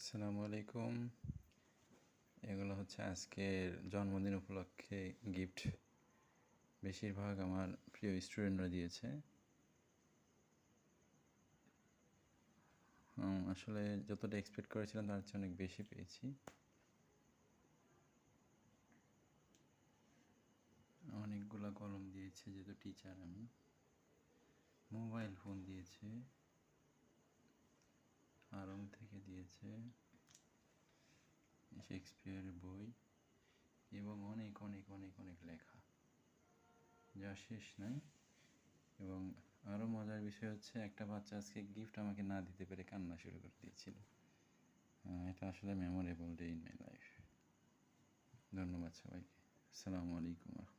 আসসালামু আলাইকুম। এগুলো হচ্ছে আজকের জন্মদিন উপলক্ষে গিফট। বেশিরভাগ আমার প্রিয় স্টুডেন্টরা দিয়েছে। আসলে যতটা এক্সপেক্ট করেছিলাম তার চেয়ে অনেক বেশি পেয়েছি। অনেকগুলো কলম দিয়েছে, যেহেতু টিচার আমি। মোবাইল ফোন দিয়েছে, আড়ং থেকে দিয়েছে, শেক্সপিয়ারের বই এবং অনেক অনেক অনেক অনেক লেখা, যা শেষ নাই। এবং আরও মজার বিষয় হচ্ছে, একটা বাচ্চা আজকে গিফট আমাকে না দিতে পেরে কান্না শুরু করে দিয়েছিল। এটা আসলে memorable day in my life. ধন্যবাদ সবাইকে। আসসালামু আলাইকুম।